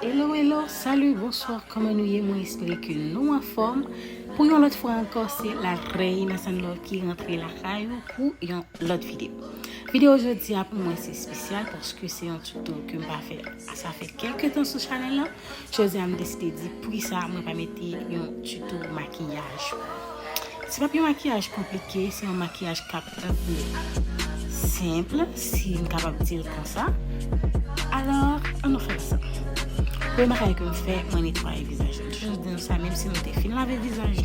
Hello, salut, bonsoir, comment nous y est, moi j'espère que nous en forme. Pour une autre fois encore, c'est Lareina Sanlove qui rentre la caillou pour une autre vidéo. Vidéo aujourd'hui, pour moi, c'est spécial parce que c'est un tuto que je n'ai fait. Ça fait quelques temps sur ce chanèl là. Je me décidé de dire, pour ça, je vais mettre un tuto maquillage. Ce n'est pas un maquillage compliqué, c'est un maquillage un peu simple, si on est capable de dire comme ça. Alors, on fait ça. Le maquillage que je fais, je nettoie le visage. Toujours dire ça, même si nous avons fini avec le visage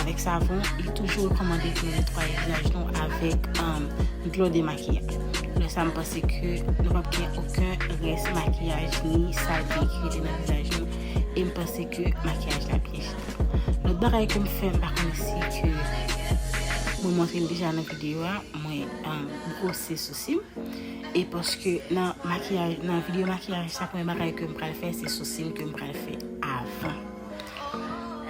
avec savon, il est toujours recommandé de nettoyer le visage avec de l'eau de maquillage. Là, ça me pense que nous n'avons aucun reste maquillage ni saleté qui est dans le visage. Et je pense que le maquillage est bien jeté. L'autre maquillage que je fais, par contre, c'est que je vous montre déjà dans la vidéo, moi, brosser ceci. Et parce que dans la vidéo maquillage, ça pour que je vais faire, c'est ceci que je vais faire avant.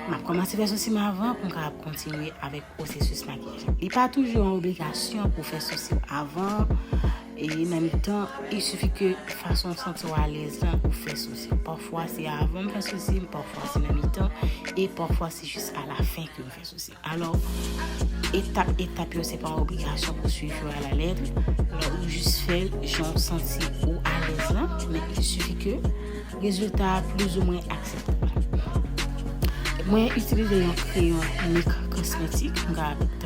Je vais commencer à faire ceci avant pour continuer avec le processus maquillage. Il n'y a pas toujours une obligation pour faire ceci avant. Et en même temps, il suffit que de façon sentir à l'aise pour faire ceci. Parfois c'est avant de faire ceci, parfois c'est en même temps et parfois c'est juste à la fin que je fais ceci. Alors, étape, c'est pas une obligation pour suivre à la lettre. Alors, juste faire, j'en senti ou à l'aise là, mais il suffit que le résultat plus ou moins acceptable. Moi, utiliser un crayon cosmétique pour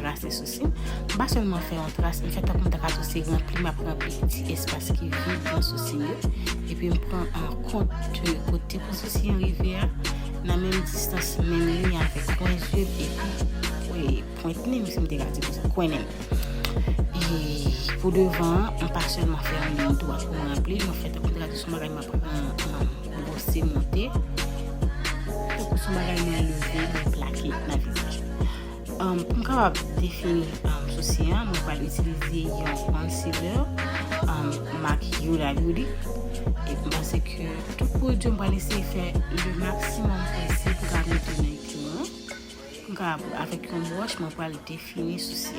tracer ceci. Pas seulement faire un trace, mais faire comme c'est remplir petit espace qui vide dans ceci. Et puis, je prends un compte côté pour ceci arriver à la même distance, même ligne avec point yeux et puis pointe nez, mais c'est me dégager pour ça, coin nez. Et pour devant, on pas seulement faire une ligne droite pour remplir, mais en fait, on regarde son bagage, on brosser, monter. Pour son bagage, on lever, plaquer dans le visage. Pour définir ceci, on va utiliser un concealer, makiyaj beauty. Et parce que tout produit, on va laisser faire le maximum possible pour garder avec un brush, on va définir ceci.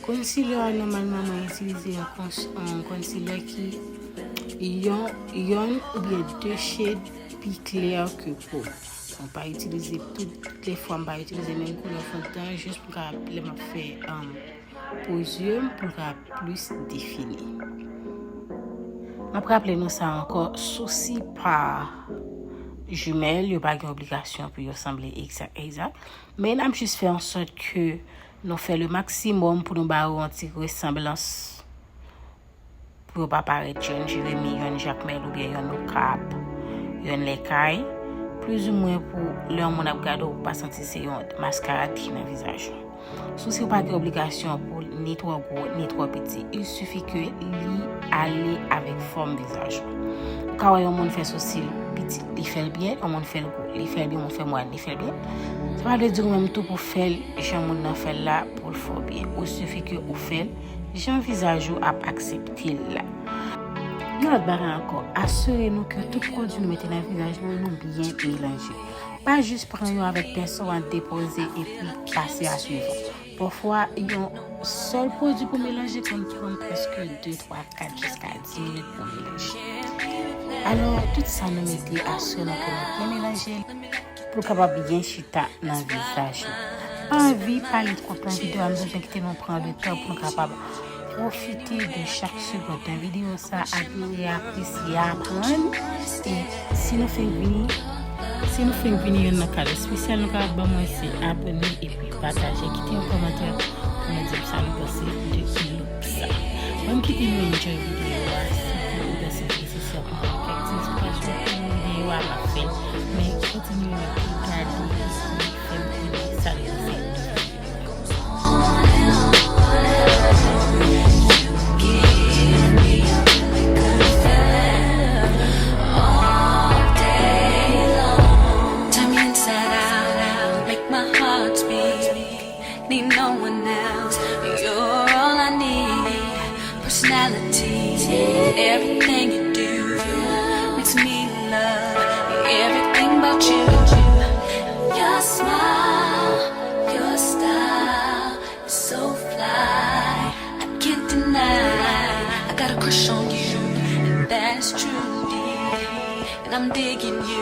Concealer, normalement, on utilise un concealer qui est ou bien deux shades plus clair que peau. On peut utiliser toutes les fois, on va utiliser même couleur fond de teint juste pour faire pour yeux pour plus définir. Après appeler nous ça encore souci par jumelles, il n'y a pas d'obligation pour ressembler exact. Mais nous juste fait en sorte que nous faisons le maximum pour nous avoir une petite ressemblance pour ne pas paraître jeune, Jérémy, un Jacmel ou bien un cap, un l'écaille. Plus ou moins pour leur mon abgado pour pas sentir c'est un mascara qui dans le visage. Si c'est pas d'obligation pour ni trop gros ni trop petit, il suffit que lui aller avec forme visage. Quand on monde fait sourcil petit, il fait bien, on monde fait le gros, il fait bien, on fait moyen, il fait bien. Ça va dire même tout pour faire, j'ai mon fait là pour le faire bien. Il suffit que vous fait, j'ai un visage à accepter là. Notre barre encore, assurez-nous que tout produit nous mettez dans le visage nous bien mélangé. Pas juste prendre avec personne déposer et puis passer à suivre. Parfois, il y a un seul produit pour mélanger qu'on prend presque 2, 3, 4 jusqu'à 10 minutes pour mélanger. Alors, tout ça nous mettez assurez-nous que nous bien mélangé pour capable bien chita dans le visage. Pas envie de parler trop de vidéo, à besoin que nous prendre le temps pour capable profiter de chaque seconde de vidéo, ça admirer, apprécier, apprendre. Et si nous faisons venir dans le cadre spécial, nous allons c'est abonner et puis partager, quitter un commentaire pour nous dire ça nous passe de ça. Même quitter nous une vidéo, si vous pensez que c'est ça pour quelque chose, parce que une vidéo à la fin, mais continuez à regarder ici, faire ça les everything you do makes me love everything about you. Your smile, your style is so fly. I can't deny I got a crush on you, and that's true. And I'm digging you.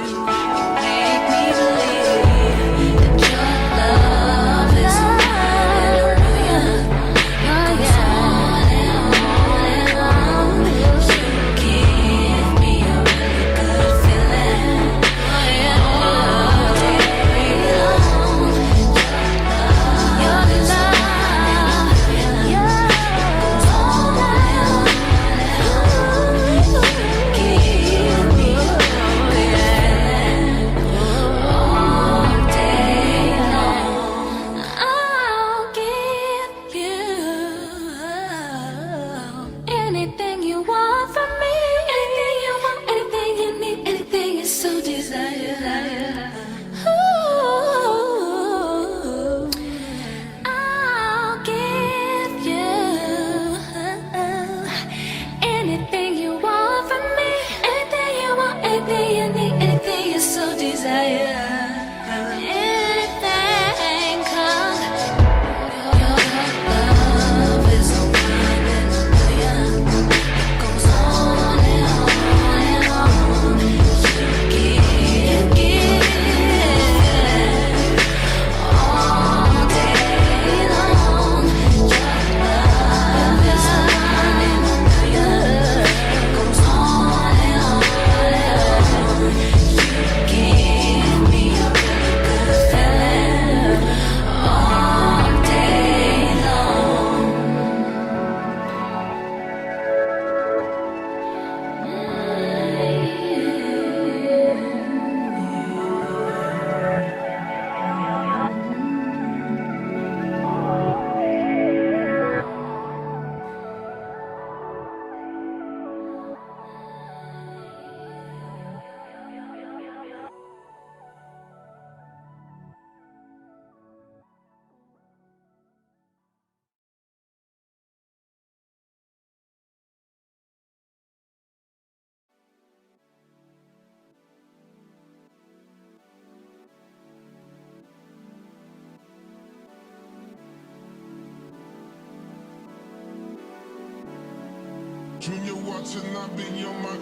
Junior Watanabe on my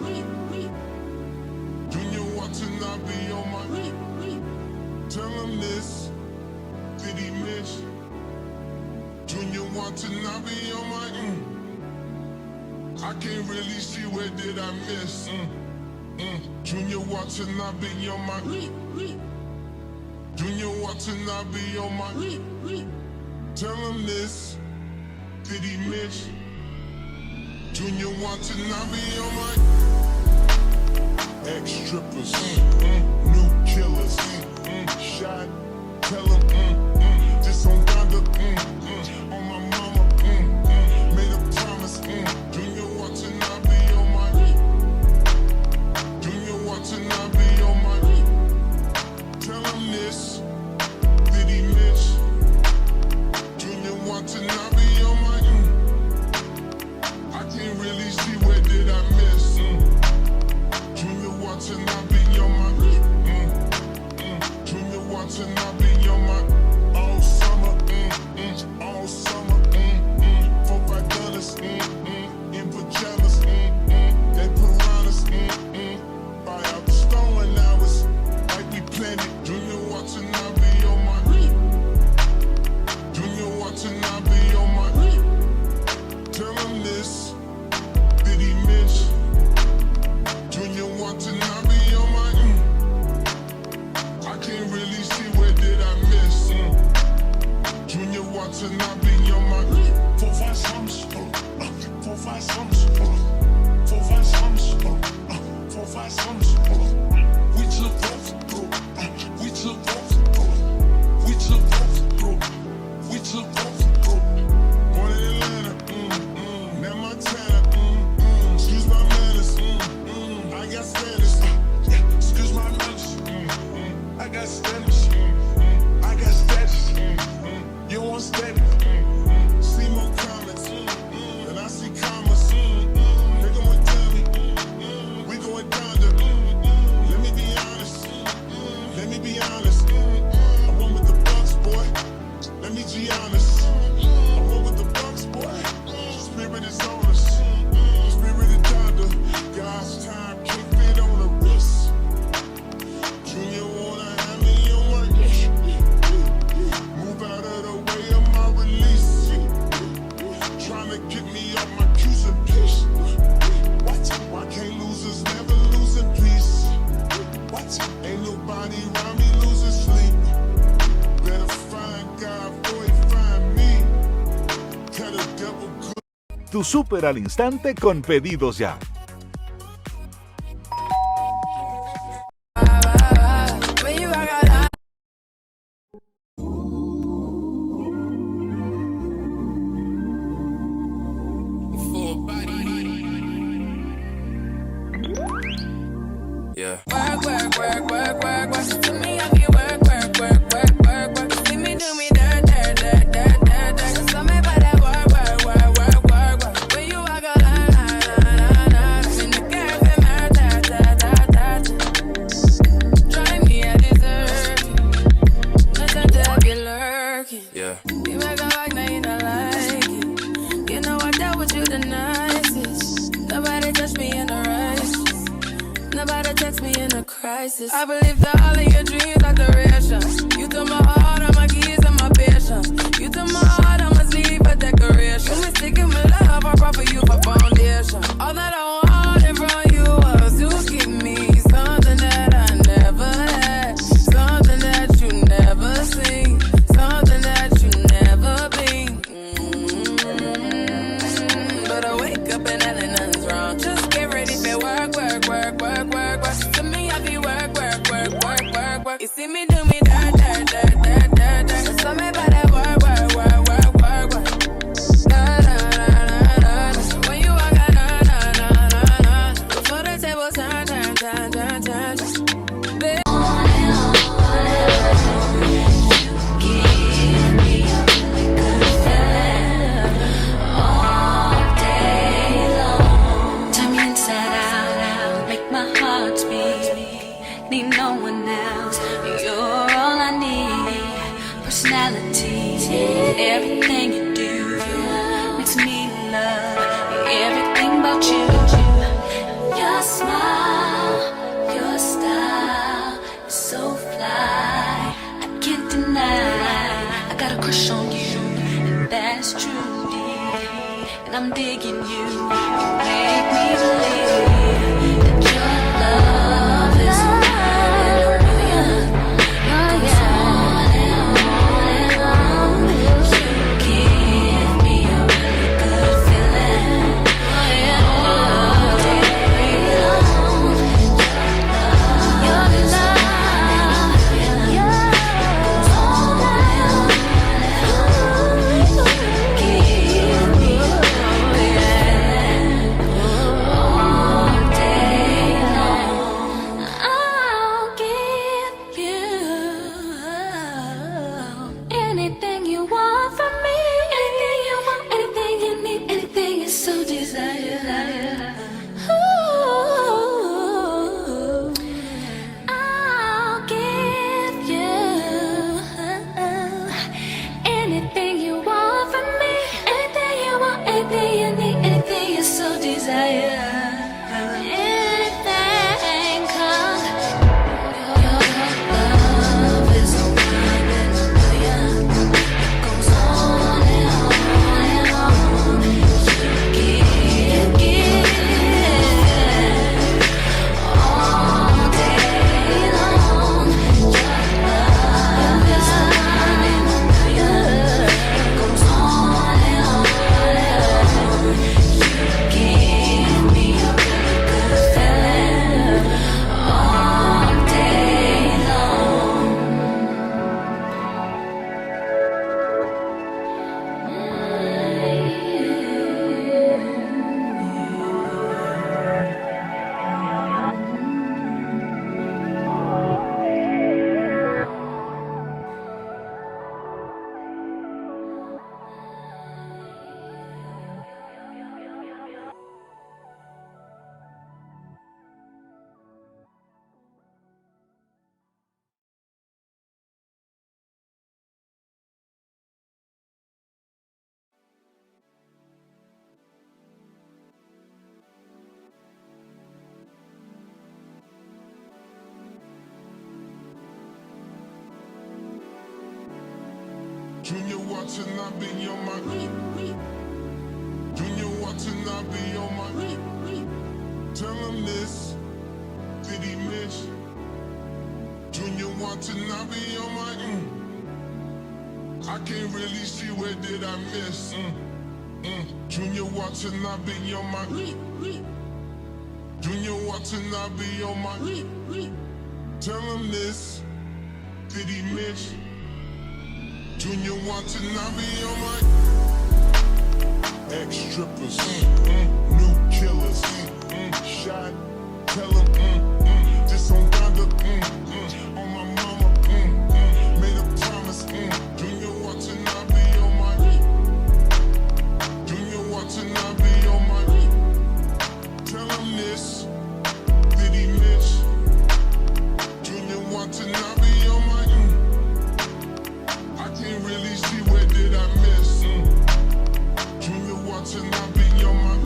Junior Watanabe on my tell him this, did he miss? Junior Watanabe on my I can't really see where did I miss. Junior Watanabe on my Junior Watanabe on my tell him this, did he miss? Junior Watanabe on my ex-strippers, new killers, shot, tell him, just on Donda, on my mama, made a promise, Junior Watanabe on my Junior Watanabe on my tell him this, did he miss? Junior Watanabe on my I can't really see where did I miss. Junior Watanabe on my Junior Watanabe on my all summer, all summer, $4-5 in pajamas, they piranhas, buy out the store and now it's like we planned it. Junior Watanabe on my Junior Watanabe on my tell him this, did he miss? Junior Watanabe on my I can't really see where did I miss. Junior Watanabe on my 4-5 sums, 4-5 sums, 4-5 sums, 4-5 sums. We took both, we took both, we took both, we took both. Born in Atlanta, now Montana, excuse my manners, I got status, excuse my manners, I got status, I got status, you want status, see more comments, and I see commas, they gon' tell me, we going down to, let me be honest, I'm one with the Bucks, boy, let me be honest, I'm one with the Bucks, boy, spirit is on us, spirit is down to, God's time can't fit on the wrist, Junior wanna have me on my move out of the way of my release, trying to get me off my cues and pitch, why can't losers never lose in peace, ain't nobody around me losing sleep, better find God before he find me, tell the devil good. Tu súper al instante con Pedidos Ya. Yeah. Work, work, work, work, work, work. To me, I be work, work, work, work, work, work. See me do me dirt, dirt, dirt, dirt, dirt, dirt. So me by that work, work, work, work, work, work. When you walk a line, line, line, line, line. In the girl, them hurt, hurt, hurt, hurt, hurt. Try me, I deserve it. Listen to if you're lurking. Yeah. You make a like, now you don't like it. You know I dealt with you the nicest. Nobody touched me in the right. Nobody text me in a crisis. I believe that all of your dreams are duration. You took my heart, all my keys, and my patience. You took my heart, I must leave a decoration. You mistaken my love, I brought for you for foundation. All that I wanted from you was to give me something that I never had, something that you never seen, something that you never been. But I wake up and nothing's wrong. Just get ready for work, work, work, work, work, work. To me, I be work, work, work, work, work, work. You see me do me dirt, dirt, dirt, dirt, dirt, dirt. So me by that work, work, work, work, work, work. Da, da, da, da, da, da. When you walk out, na, na, na, na, na. Before the table turn, turn, turn, turn, turn. Baby. Need no one else. You're all I need. Personality, everything you do makes me love everything but about you. Your smile, your style is so fly. I can't deny. I got a crush on you, and that's true, dear. And I'm digging you. Make me believe that your love is one in a million. Goes on and on. You give me a really good feeling. All day long. Your love, goes on and on. You give me a really good feeling. All day long. I'll give you anything you want from me. Anything you want, anything you need, anything you so desire. Ooh, I'll give you anything you want from me. Anything you want, anything you need, anything you so desire. Anything, 'cause your love is a one in a million. It goes on and on and on. You give all day long. Your love is a one in a million. It goes on and on and on. You give me a really good feeling all day long. Junior Watanabe on my Junior Watanabe on my tell him this, did he miss? Junior Watanabe on my I can't really see where did I miss. Junior Watanabe on my Junior Watanabe on my tell him this, did he miss? Junior Watanabe on my ex-strippers, new killers, shot, tell him, just on Donda, on my mama, made a promise, Junior Watanabe on my Junior Watanabe on my tell him this, did he miss? Junior Watanabe on my I can't really see where did I miss. Junior Watanabe on my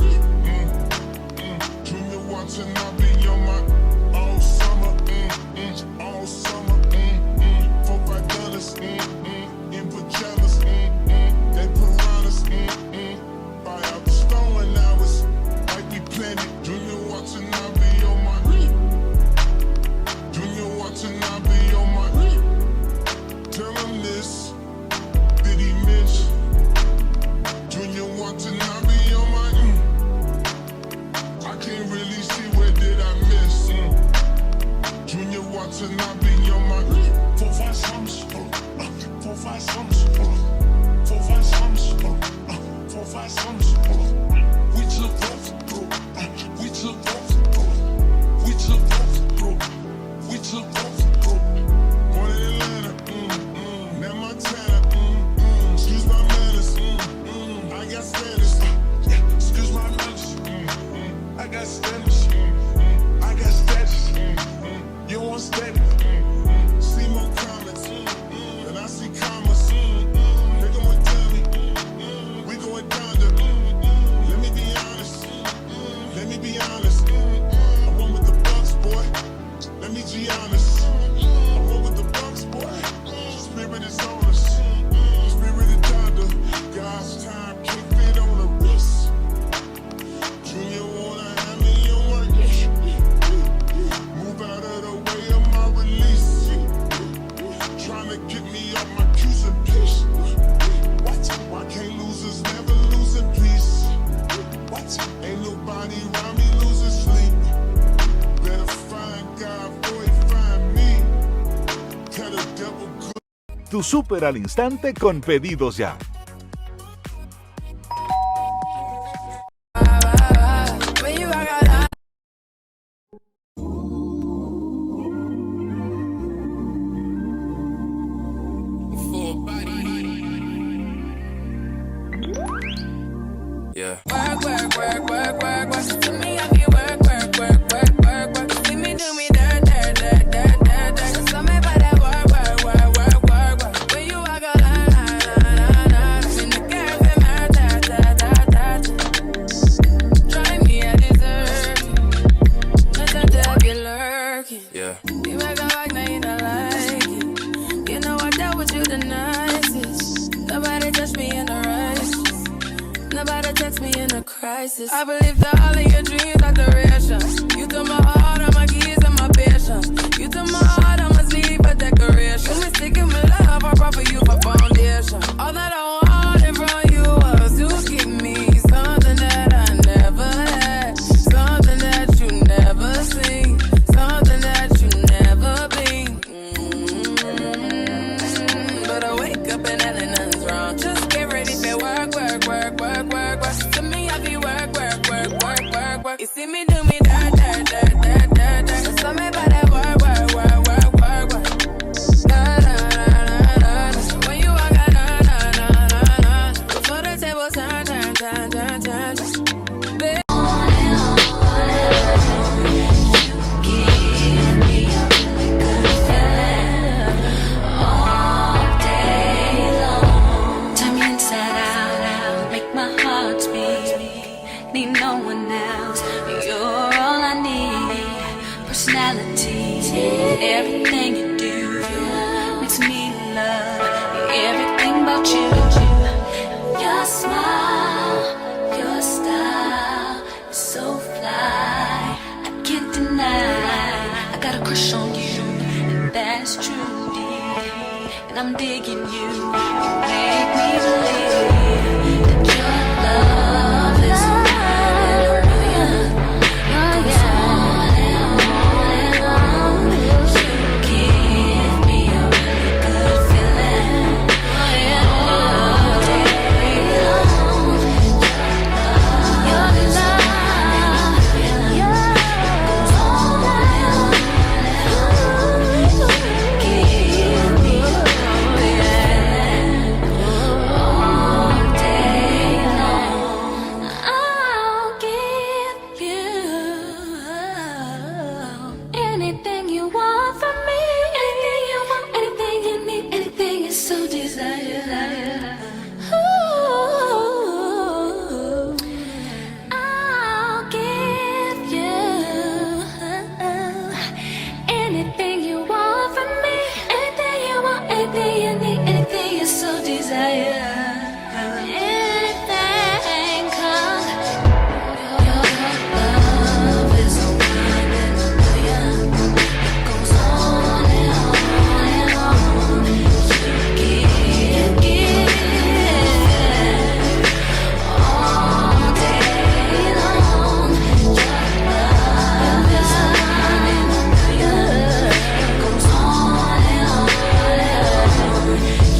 tu súper al instante con pedidos ya. When you rock out, Yeah. work. To me, I be work. See me do me dirt. So me by that work. When you walk a line. In the cafe, try me, I deserve it. Nothing to be lurking. Yeah. You make a like, now you don't like it. You know I dealt with you the nicest. Nobody touched me in the right. Nobody text me in a crisis. I believe that all of your dreams are duration. You took my heart, all my keys, and my patience. You took my heart, I must leave a decoration. You mistaken my love, I brought for you for foundation. All that I wanted from you was to give me something that I never had, something that you never seen, something that you never been. But I wake up and nothing's wrong. Just get ready for work. To me, I be work. You see me do me dirt. So me by that work. When you walk out, before the table turn. Turn me inside out, make my heart speak. Need no one else, you're all I need. Personality, everything you do makes me love everything about you. Your smile, your style is so fly, I can't deny. I got a crush on you, and that's true, dear. And I'm digging you, make me believe that your love is one in a million. It goes on and on. You give me a really good feeling. All day long. Your love, it goes on and on. You give me a really good feeling. All day long. I'll give you anything you want from me. Anything you want, anything you need, anything you so desire. Ooh, I'll give you anything you want from me. Anything you want, anything you need, anything you so desire. Anything, 'cause your love is a one in a million. It goes on and on. You give all day long. Your love is a one in a million. It goes on and on.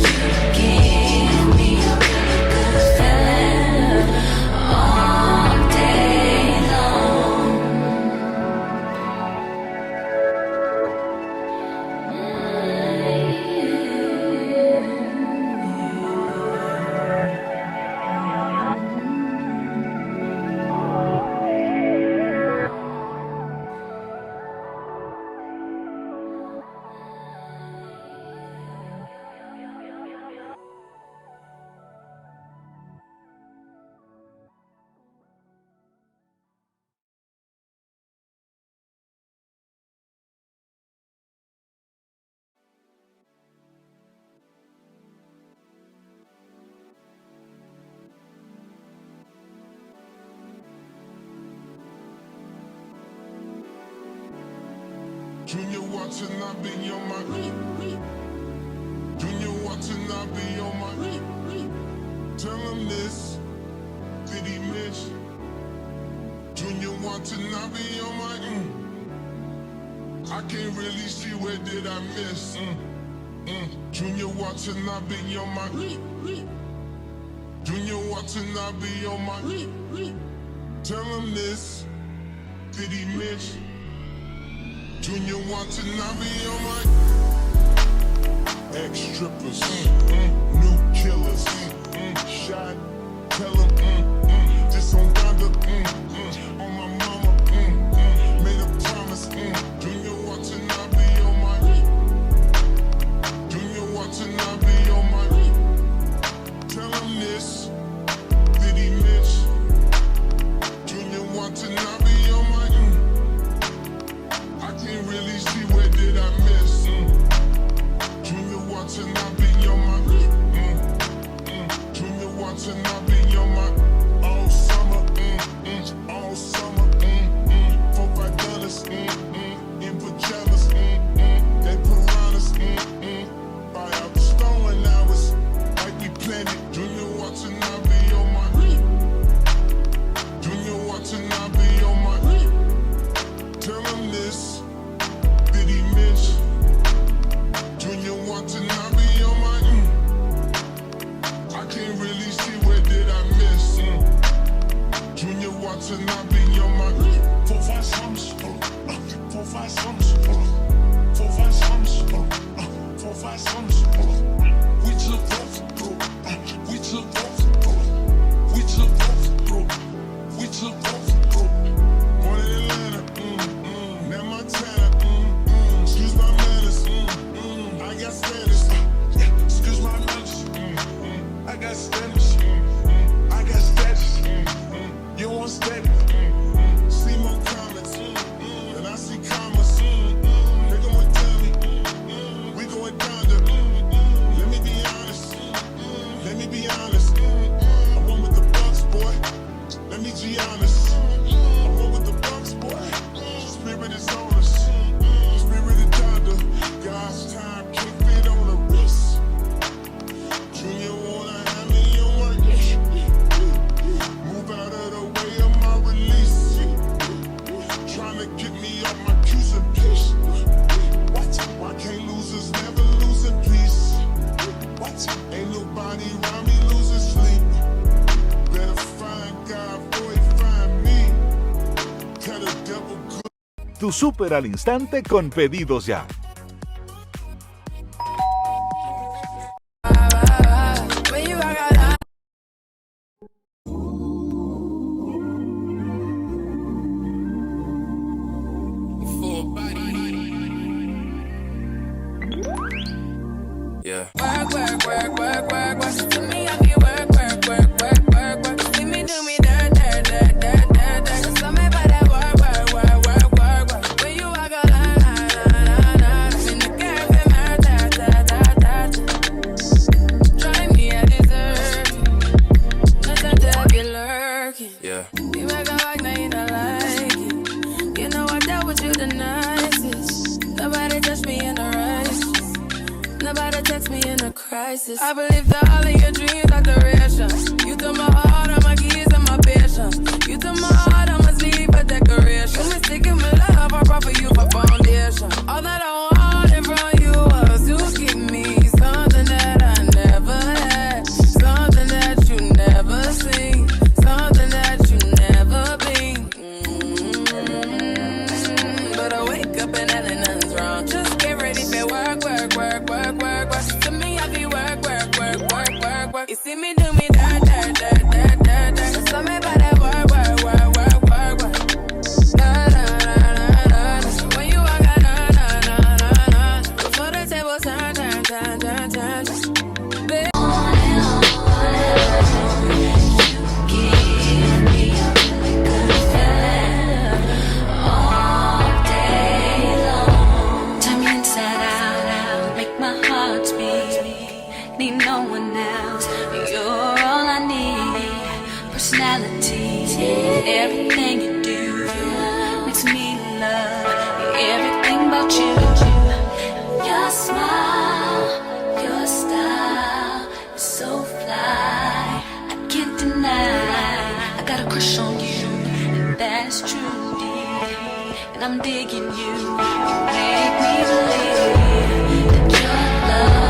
You give me a really good feeling. All day long. Junior watching, I be on my. Junior watching, I be on my. Tell him this. Did he miss? Junior watching, I be on my. I can't really see where did I miss. Junior Watanabe on my Junior Watanabe on my tell him this. Did he miss? Junior Watanabe on my ex-strippers, new killers, shot, tell him, just on Donda, on my mama, made a promise, Junior Watanabe on my Junior Watanabe on my tell him this, did he miss? Junior Watanabe on my I can't really see where did I miss, Junior Watanabe on my Junior Watanabe on my all summer, $4-5 in pajamas, they piranhas, buy out the store and hours, like we planned it. Junior Watanabe on my Junior Watanabe on my tell him this, did he miss? Junior Watanabe on my I can't really see where did I miss, Junior Watanabe on my 4-5 sums, 4-5 sums, 4-5 sums, 4-5 sums, we took both, we took both, we took both, we took both, one in Atlanta, now Montana, excuse my manners, I got status, excuse my manners, I got status, I got status, you want status, see more comments, and I see commas, they gon' tell me, we going down to, let me be honest, I went with the Bucks, boy, let me be honest, I went with the Bucks, boy, spirit is on us, spirit is Donda, God's time can't fit on the wrist, Junior wanna have me on my move out of the way of my release, trying to get me off my cues and peace, why can't losers never lose in peace, ain't nobody around me losing sleep, better find God before he find me, tell the devil good. Tu súper al instante con Pedidos Ya. When you rock out, Yeah. work. To me, I be work. See me do me dirt. So me by that work. When you walk a line, in the cafe, drive me a dessert. Nothing to be lurking. Yeah. You make a like, now you don't like it. You know I dealt with you the nicest. Nobody touched me in the rice. Nobody text me in a crisis. I believe that all of your dreams are durations. You took my heart, all my keys, and my patience. You took my heart, I must leave a decoration. You mistaken my love, I brought for you for foundation. All that I wanted from you was to give me something that I never had, something that you never seen, something that you never been. But I wake up and nothing's wrong. Just get ready for work. To me, I be work. You see me do me dirt. So me by that work. When you walk out, before the table turn. Turn me inside out, make my heart beat. Need no one else, you're all I need. Personality, everything you do makes me love everything about you. Your smile, your style is so fly, I can't deny. I got a crush on you, and that's true, and I'm digging you. You make me believe that your love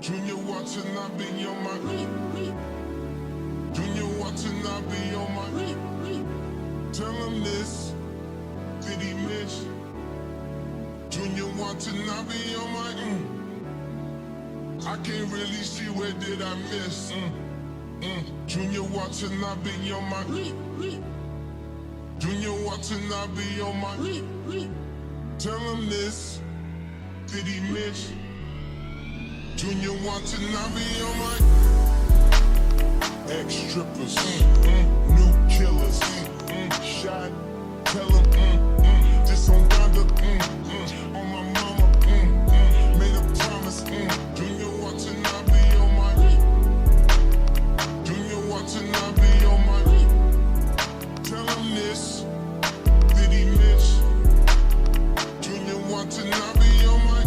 Junior Watanabe on my Junior Watanabe on my tell him this, did he miss? Junior Watanabe on my I can't really see where did I miss. Junior Watanabe on my Junior Watanabe on my tell him this, did he miss? Junior Watanabe on my ex-strippers, new killers, shot, tell him, this on Donda, on my mama, made a promise, Junior Watanabe on my Junior Watanabe on my tell him this, did he miss? Junior Watanabe on my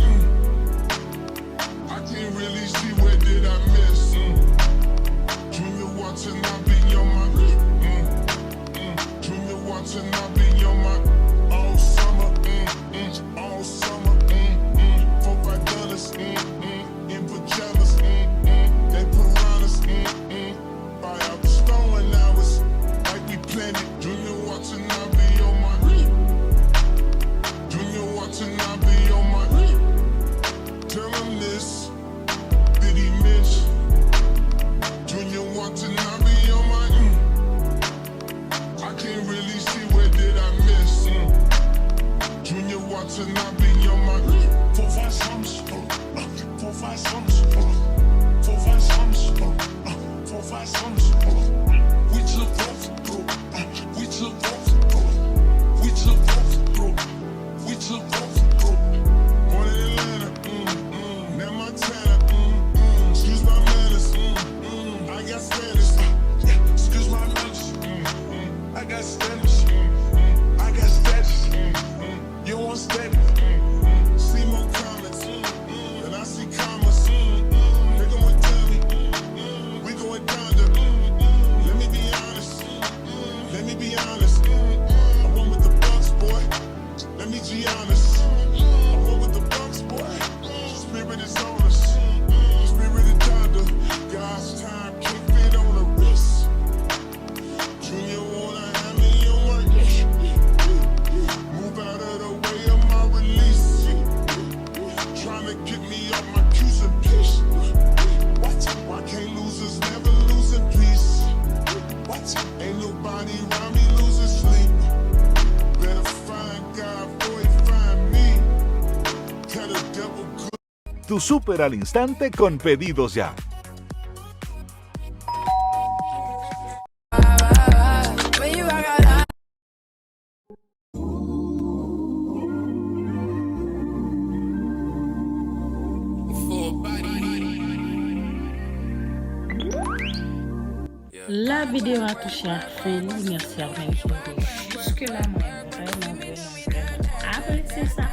I can't really see where did I miss. Junior Watanabe on my Junior Watanabe on my all summer, all summer, $4-5 in pajamas, they piranhas, buy out the store and hours like we planned it. Junior Watanabe on my Junior Watanabe on my tell him this, did he miss? Junior Watanabe on my I can't really see where did I miss. Junior Watanabe on my 4-5 sums, 4-5 sums, 4-5 sums, 4-5 sums. We took both, we took both, we took both, we took both. Born in Atlanta, now Montana, excuse my manners, I got Spanish, excuse my manners, I got Spanish, I got status, you want status, see more comments, and I see commas, nigga want tell me, we going down to, let me be honest, I went with the Bucks, boy, let me be honest, I went with the Bucks, boy, spirit is on us, spirit is Donda, God's time can't fit on the wrist, Junior wanna have me on my move out of the way of my release, trying to get me off my Q's and P's, what? Why can't losers never lose in peace? What? Ain't nobody around me losing sleep. Better find God before he find me. Tell the devil good. Tu súper al instante con Pedidos Ya. When you rock out, La vidéo a touché à fin. Merci à vous qui ont jusque-là. Moi, vraiment apprécié ça.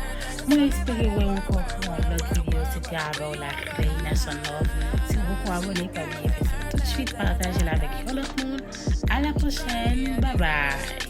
Moi, j'espère que vous encore pour l'autre vidéo. C'était avec la Lareina Sanlove. Si vous pouvez abonner, pas oublier de faire ça tout de suite. Partagez-la avec l'autre monde. À la prochaine. Bye bye.